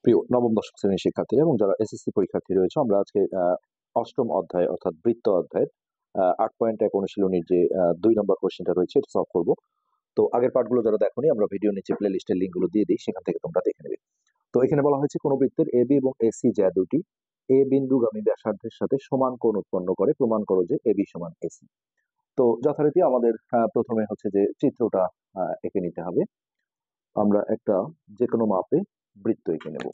প্রিয় নবম দশম শ্রেণীর শিক্ষার্থীরা এবং যারা এসএসসি পরীক্ষার্থী রয়েছে, আমরা আজকে অষ্টম অধ্যায় অর্থাৎ বৃত্ত অধ্যায়ের 8.1 অনুশীলনীর যে 2 নম্বর কোশ্চেনটা রয়েছে এটা সলভ করব। তো আগের পার্টগুলো যারা দেখোনি, আমরা ভিডিও নিচে প্লে লিস্টের লিঙ্কগুলো দিয়ে দিই, সেখান থেকে তোমরা দেখে নেবে। তো এখানে বলা হয়েছে কোন বৃত্তের এবি এবং এসি জ্যা দুটি এ বিন্দুগামী ব্যাসার্ধের সাথে সমান কোণ উৎপন্ন করে, প্রমাণ করো যে এবি সমান এসি। তো যথারীতি আমাদের প্রথমে হচ্ছে যে চিত্রটা এঁকে নিতে হবে। আমরা একটা যে কোনো মাপে বৃত্ত এঁকে নেব।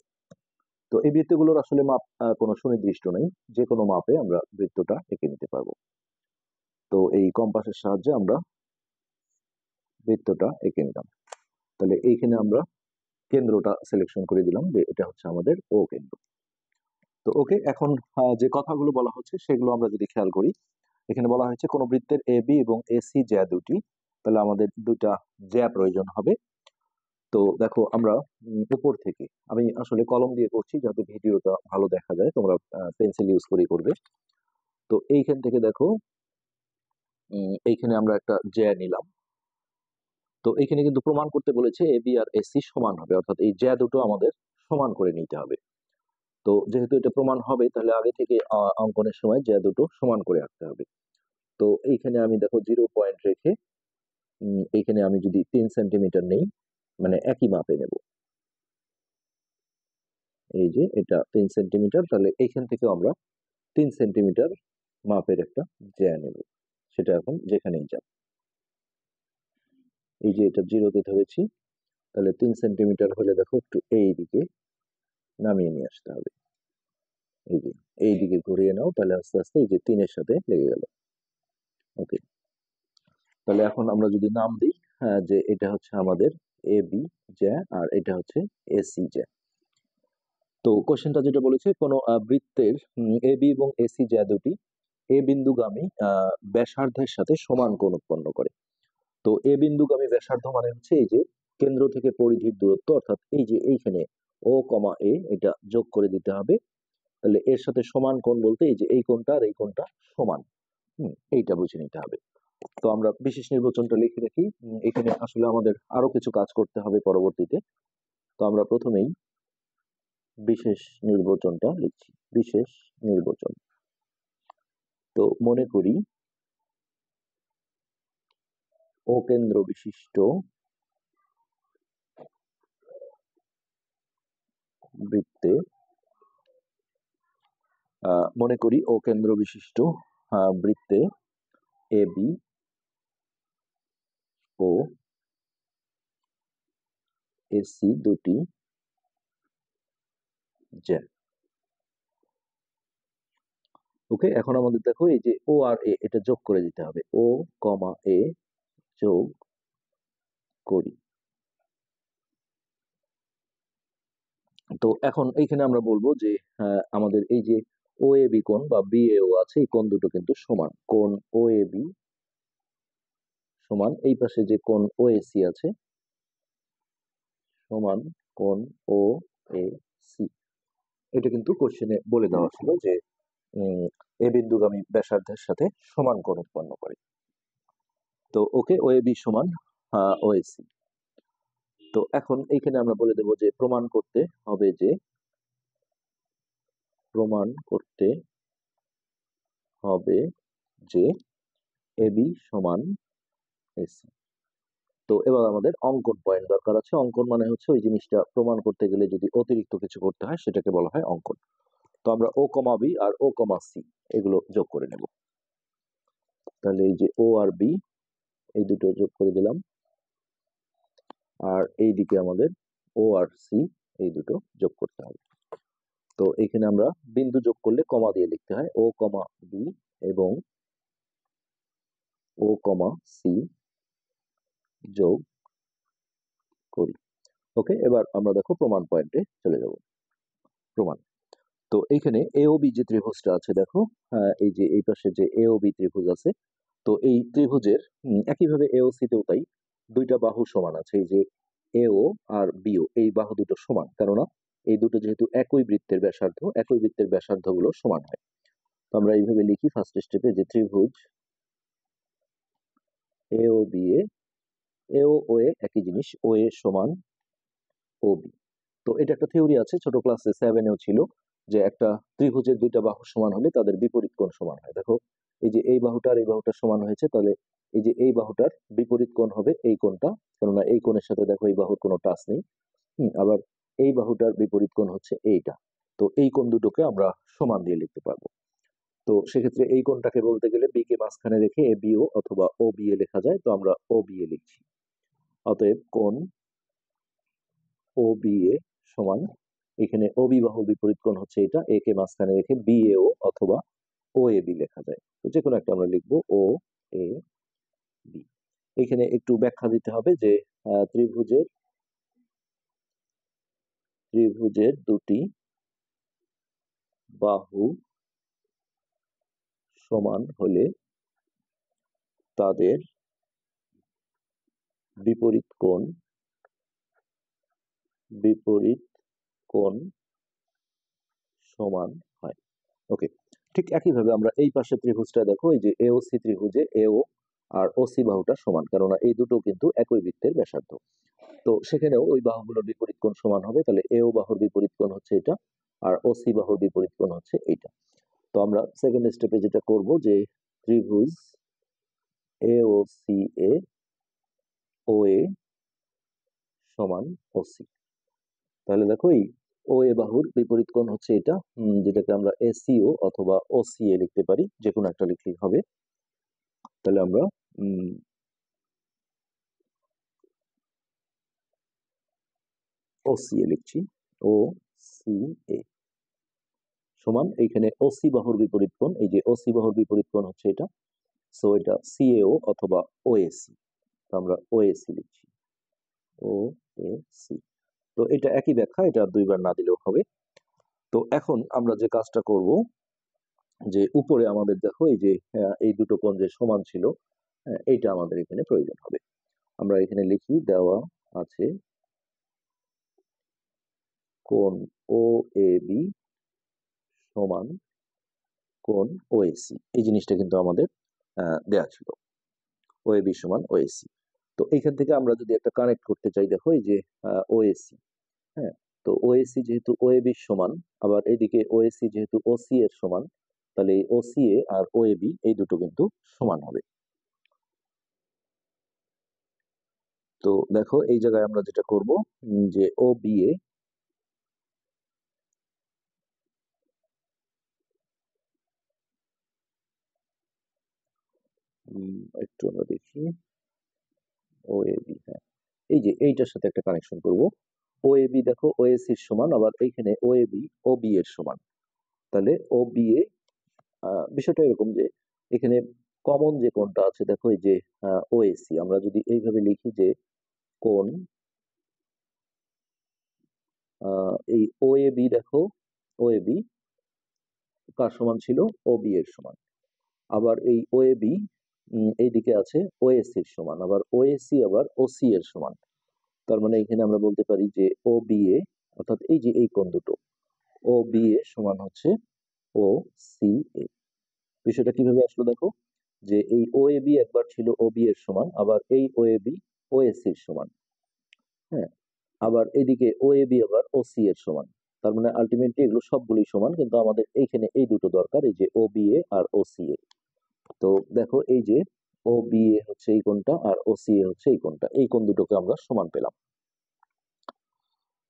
তো এই বৃত্তগুলোর আসলে মাপ কোনো সুনির্দিষ্ট নেই, যে কোনো মাপে আমরা বৃত্তটা এঁকে নিতে পারবো। তো এই কম্পাসের সাহায্যে আমরা বৃত্তটা এঁকে নিলাম। তাহলে এইখানে আমরা কেন্দ্রটা সিলেকশন করে দিলাম যে এটা হচ্ছে আমাদের ও কেন্দ্র। তো ওকে, এখন যে কথাগুলো বলা হচ্ছে সেগুলো আমরা যদি খেয়াল করি, এখানে বলা হয়েছে কোন বৃত্তের এ বি এবং এসি জ্যা দুটি, তাহলে আমাদের দুটা জ্যা প্রয়োজন হবে। তো দেখো আমরা উপর থেকে, আমি আসলে কলম দিয়ে করছি যাতে ভিডিওটা ভালো দেখা যায়, তোমরা পেন্সিল ইউজ করে করবে। তো এইখান থেকে দেখো এইখানে আমরা একটা জ্যা নিলাম। তো এখানে কিন্তু প্রমাণ করতে বলেছে এ বি আর এসি সমান হবে, অর্থাৎ এই জ্যা দুটো আমাদের সমান করে নিতে হবে। তো যেহেতু এটা প্রমাণ হবে, তাহলে আগে থেকে অঙ্কনের সময় জ্যা দুটো সমান করে রাখতে হবে। তো এইখানে আমি দেখো 0 পয়েন্ট রেখে এইখানে আমি যদি 3 সেন্টিমিটার নেই, মানে একই মাপে নেব, এই যে এটা 3 সেন্টিমিটার, তাহলে এইখান থেকে আমরা 3 সেন্টিমিটার মাপের একটা জ্যা নেব, সেটা এখন যেখানেই যাক। এই যে এটা 0-তে ধরেছি, তাহলে 3 সেন্টিমিটার হলে দেখো একটু এই দিকে নামিয়ে নিয়ে আসতে হবে। এই যে এই দিকে ঘুরিয়ে নাও, তাহলে আস্তে আস্তে এই যে 3-এর সাথে লেগে গেল। ওকে, তাহলে এখন আমরা যদি নাম দিই যে এটা হচ্ছে আমাদের এ বি জ্যা আর এটা হচ্ছে এসি জ্যা। তো কোশ্চেনটা যেটা বলেছে কোন বৃত্তের এ বি এবং এসি জ্যা দুটি এ বিন্দুগামী ব্যাসার্ধের সাথে সমান কোণ উৎপন্ন করে। তো এ বিন্দুগামী ব্যাসার্ধ মানে হচ্ছে এই যে কেন্দ্র থেকে পরিধির দূরত্ব, অর্থাৎ এই যে এইখানে ও কমা এ, এটা যোগ করে দিতে হবে। তাহলে এর সাথে সমান কোণ বলতে এই যে এই কোণটা আর এই কোণটা সমান, এইটা বুঝে নিতে হবে। তো আমরা বিশেষ নির্বাচনটা লিখে রাখি, এখানে আসলে আমাদের আরো কিছু কাজ করতে হবে পরবর্তীতে। তো আমরা প্রথমেই বিশেষ নির্বাচনটা লিখছি, বিশেষ নির্বাচন। তো মনে করি ও কেন্দ্র বিশিষ্ট বৃত্তে, মনে করি ও কেন্দ্র বিশিষ্ট বৃত্তে এ বি ও এসি দুটি জ্যা। ওকে, এখন আমাদের দেখো এই যে ও আর এ, এটা যোগ করে দিতে হবে, ও কমা এ যোগ করি। তো এখন এইখানে আমরা বলবো যে আমাদের এই যে ও এ বি কোণ বা বি এ ও আছে, এই কোণ দুটো কিন্তু সমান। কোণ ও এ বি সমান এই পাশে যে কোণ ও এ সি আছে সমান কোণ ও এ সি। এটা কিন্তু কোশ্চেনে বলে দেওয়া ছিল যে এ বিন্দুগামী ব্যাসার্ধের সাথে সমান কোণ উৎপন্ন করে। তো ওকে, ও এ বি সমান ও এ সি। তো এখন এইখানে আমরা বলে দেব যে প্রমাণ করতে হবে যে এবি সমান এসি। তো এবার আমাদের অঙ্কন পয়েন্ট দরকার আছে। অঙ্কন মানে হচ্ছে ওই জিনিসটা প্রমাণ করতে গেলে যদি অতিরিক্ত কিছু করতে হয় সেটাকে বলা হয় অঙ্কন। তো আমরা ও কমা বি আর ও কমা সি এগুলো যোগ করে নেব। তাহলে এই যে ও আর বি এই দুটো যোগ করে দিলাম, আর এইদিকে আমাদের ও আর সি এই দুটো যোগ করতে হবে। তো এখানে আমরা বিন্দু যোগ করলে কমা দিয়ে লিখতে হয়, ও কমা বি এবং ও কমা সি যোগ করি। ওকে, এবার আমরা দেখো প্রমাণ পয়েন্টে চলে যাব। প্রমাণ, তো এইখানে এ ও বি যে ত্রিভুজটা আছে দেখো, এই যে এই পাশে যে এ ও বি ত্রিভুজ আছে, তো এই ত্রিভুজের একইভাবে এ ও সি তেও তাই, দুইটা বাহু সমান আছে। এই যে এ ও আর বিও, এই বাহু দুটো সমান, কেননা এই দুটো যেহেতু একই বৃত্তের ব্যাসার্ধ, একই বৃত্তের ব্যাসার্ধ গুলো সমান হয়। তো আমরা এইভাবে লিখি ফার্স্ট স্টেপে যে ত্রিভুজ এ ও বি এ ও এ একই জিনিস, ও এ সমান ও বি। তো এটা একটা থিওরি আছে, ছোট ক্লাসে 7-এও ছিল, যে একটা ত্রিভুজের দুইটা বাহু সমান হলে তাদের বিপরীত কোণ সমান হয়। দেখো এই যে এই বাহুটা আর এই বাহুটা সমান হয়েছে, তাহলে এই যে এই বাহুটার বিপরীত কোণ হবে এই কোণটা, কেননা এই কোণের সাথে দেখো এই বাহুর কোনো টাচ নেই। আবার এই বাহুটার বিপরীত কোণ হচ্ছে এইটা। তো এই কোণ দুটোকে আমরা সমান দিয়ে লিখতে পারবো। তো সেক্ষেত্রে এই কোণটাকে বলতে গেলে বি কে মাঝখানে রেখে এ বিও অথবা ও বিএ লেখা যায়, তো আমরা ও বিএ লিখছি। অতএব কোণ ও বিএ সমান, এখানে ও বি বাহুর বিপরীত কোণ হচ্ছে এটা, এ কে মাঝখানে রেখে বিএও অথবা ও এ বি লেখা যায়। তো যে কোনো একটা আমরা লিখবো ও এ বি। এখানে একটু ব্যাখ্যা দিতে হবে যে ত্রিভুজের দুটি বাহু সমান হলে তাদের বিপরীত কোণ সমান হয়। ওকে, ঠিক একইভাবে আমরা এই পাশে ত্রিভুজটা দেখো, এই যে এওসি ত্রিভুজে এও আর ওসি বাহুটা সমান, কেননা এই দুটো কিন্তু একই বৃত্তের ব্যাসার্ধ। তো সেখানেও ওই বাহুগুলোর বিপরীত কোণ সমান হবে, তাহলে এও বাহুর বিপরীত কোণ হচ্ছে এটা, আর ওসি বাহুর বিপরীত কোণ হচ্ছে এইটা। তো আমরা সেকেন্ড স্টেপে যেটা করব, যে ত্রিভুজ এওসি এ ও এ সমান ওসি। তাহলে দেখো এই ও এ বাহুর বিপরীত কোণ হচ্ছে এটা, যেটাকে আমরা এসিও অথবা ওসিএ লিখতে পারি, যে কোনো একটা লিখলেই হবে। তাহলে আমরা ওসিএ লিখছি, ও সি এ সমান, এইখানে ওসি বাহুর বিপরীত কোণ, এই যে ওসি বাহুর বিপরীত কোণ হচ্ছে এটা, সো এটা সিএও অথবা ওএসি, আমরা ওএসি লিখছি, ও এ সি। তো এটা একই ব্যাখ্যা, এটা দুইবার না দিলেও হবে। তো এখন আমরা যে কাজটা করব, যে উপরে আমাদের দেখো এই যে এই দুটো কোণ যে সমান ছিল, এইটা আমাদের এখানে প্রয়োজন হবে। আমরা এখানে লিখি, দেওয়া আছে কোণ ও এ বি সমান কোণ ওএসি, এই জিনিসটা কিন্তু আমাদের দেয়া ছিল, ও এ বি সমান ওএসি। তো এইখান থেকে আমরা যদি একটা কানেক্ট করতে চাই, দেখো এই যে ওএসি, হ্যাঁ, তো ওএসি যেহেতু ও এ বি সমান, আবার এদিকে ওএসি যেহেতু ওসি এর সমান, তাহলে এই OCA R O A B এই দুটো কিন্তু সমান হবে। তো দেখো এই জায়গায় আমরা যেটা করব, যে ও বি এ একটু আমরা দেখি, ও এ বি, হ্যাঁ, এই যে এইটার সাথে একটা কানেকশন করব। ও এ বি দেখো ওএসি এর সমান, আবার এইখানে ও এ বি ও বি এর সমান, তাহলে ও বি এ, বিষয়টা এরকম যে এখানে কমন যে কোণটা আছে, দেখো এই যে ওএসি, আমরা যদি এইভাবে লিখি যে কোণ এই ও এ বি, দেখো ও এ বি কার সমান ছিল, ও বি এর সমান। আবার এই ও এ বি এইদিকে আছে ওএসি এর সমান, আবার ওএসি আবার ওসি এর সমান। তার মানে এখানে আমরা বলতে পারি যে ও বি এ, অর্থাৎ এই যে এই কোণ দুটো, ও বি এ সমান হচ্ছে ও সি এ। বিষয়টা কিভাবে আসলো দেখো, যে এই ও এ বি একবার ছিল ও বি এর সমান, আবার এই ও এ বি ও এস এর সমান, হ্যাঁ, আবার এদিকে ও এ বি আবার ও সি এর সমান। তার মানে আলটিমেটলি এগুলো সবগুলোই সমান, কিন্তু আমাদের এইখানে এই দুটো দরকার, এই যে ও B A R O C এ। তো দেখো এই যে ও বি এ হচ্ছে এই কোণটা, আর ও সি এ হচ্ছে এই কোণটা, এই কোণ দুটোকে আমরা সমান পেলাম।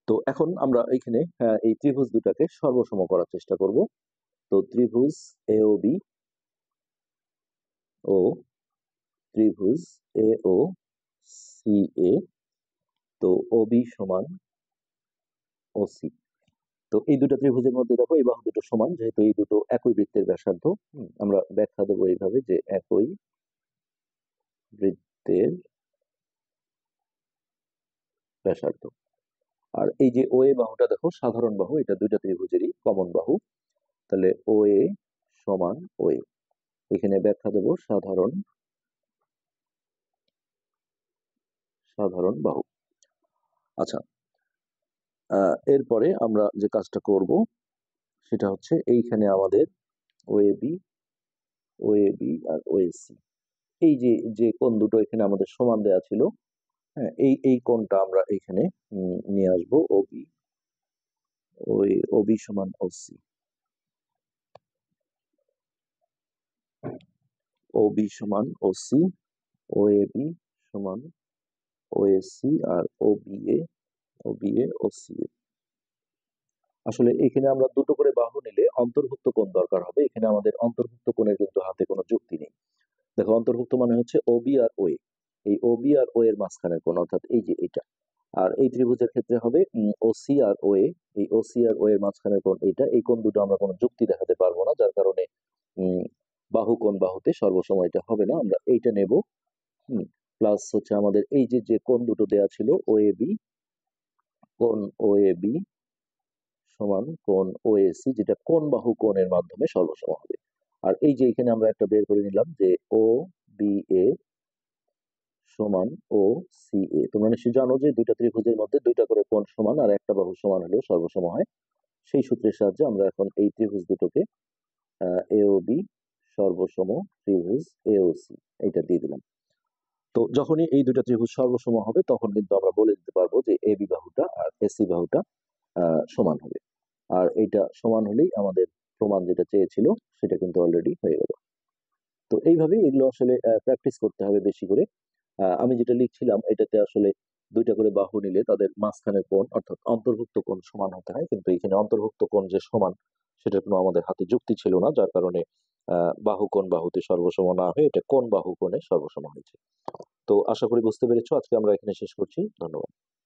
তো এখন আমরা এইখানে এই ত্রিভুজ দুটাকে সর্বসম করার চেষ্টা করব। তো ত্রিভুজ এ ও বি ও ত্রিভুজ এ ও সি এ, তো ও বি সমান ও সি। তো এই দুটো ত্রিভুজের মধ্যে দেখো এই বাহু দুটো সমান, যেহেতু এই দুটো একই বৃত্তের ব্যাসার্ধ, আমরা ব্যাখ্যা দেবো এইভাবে যে একই বৃত্তের ব্যাসার্ধ। আর এই যে ও এ বাহুটা দেখো সাধারণ বাহু, এটা দুইটা ত্রিভুজেরই কমন বাহু, তাহলে ও এ সমান ও এ, এখানে ব্যাখ্যা দেবো সাধারণ বাহু। আচ্ছা, এরপরে আমরা যে কাজটা করব সেটা হচ্ছে এইখানে আমাদের ও A B R O A C, এই যে যে কোণ দুটো এখানে আমাদের সমান দেয়া ছিল, হ্যাঁ, এই কোণটা আমরা এখানে নিয়ে আসবো ও বি, ওবি সমান ওসি, ওবি সমান ওসি, ওএবি সমান ওএসি, আর ওবিএ ওসি। আসলে এখানে আমরা দুটো করে বাহু নিলে অন্তর্ভুক্ত কোণ দরকার হবে। এখানে আমাদের অন্তর্ভুক্ত কোণের কিন্তু হাতে কোনো যুক্তি নেই। দেখো, অন্তর্ভুক্ত মানে হচ্ছে ওবি আর ওএ, এই ওবি আর ও এর মাঝখানের কোণ, অর্থাৎ এই যে এটা। আর এই ত্রিভুজের ক্ষেত্রে হবে ওসি আর ওএ, এই ওসি আর ও এর মাঝখানের কোণ এইটা। এই কোণ দুটো আমরা কোনো যুক্তি দেখাতে পারবো না, যার কারণে বাহু কোণ বাহুতে সর্বসময় এটা হবে না। আমরা এইটা নেব, প্লাস হচ্ছে আমাদের এই যে যে কোণ দুটো দেয়া ছিল ওএবি, কোণ ওএবি সমান কোণ ওএসি, যেটা কোণ বাহু কোণের মাধ্যমে সর্বসম হবে। আর এই যে এখানে আমরা একটা বের করে নিলাম যে ও বি এ সমান ও সি এ। তোমরা নিশ্চয়ই জানো যে দুইটা ত্রিভুজের মধ্যে দুইটা করে কোণ সমান আর একটা বাহু সমান হলেও সর্বসম হয়। সেই সূত্রের সাহায্যে আমরা এখন এই ত্রিভুজ দুটোকে এ ও বি সর্বসম ত্রিভুজ এওসি এইটা দিয়ে দিলাম। তো যখনই এই দুটা ত্রিভুজ সর্বসম হবে তখন কিন্তু আমরা বলে দিতে পারবো যে এ বি বাহুটা আর এসি বাহুটা সমান হবে। আর এইটা সমান হলেই আমাদের প্রমাণ যেটা চেয়েছিল সেটা কিন্তু অলরেডি হয়ে গেল। তো এইভাবে এগুলো আসলে প্র্যাকটিস করতে হবে বেশি করে। আমি যেটা লিখছিলাম এটাতে আসলে দুইটা করে বাহু নিলে তাদের মাঝখানের কোণ অর্থাৎ অন্তর্ভুক্ত কোণ সমান হতে হয়, কিন্তু এখানে অন্তর্ভুক্ত কোণ যে সমান সেটার কোনো আমাদের হাতে যুক্তি ছিল না, যার কারণে বাহু কোণ বাহুতে সর্বসম না হয়ে এটা কোণ বাহু কোণে সর্বসম হয়েছে। তো আশা করি বুঝতে পেরেছো। আজকে আমরা এখানে শেষ করছি। ধন্যবাদ।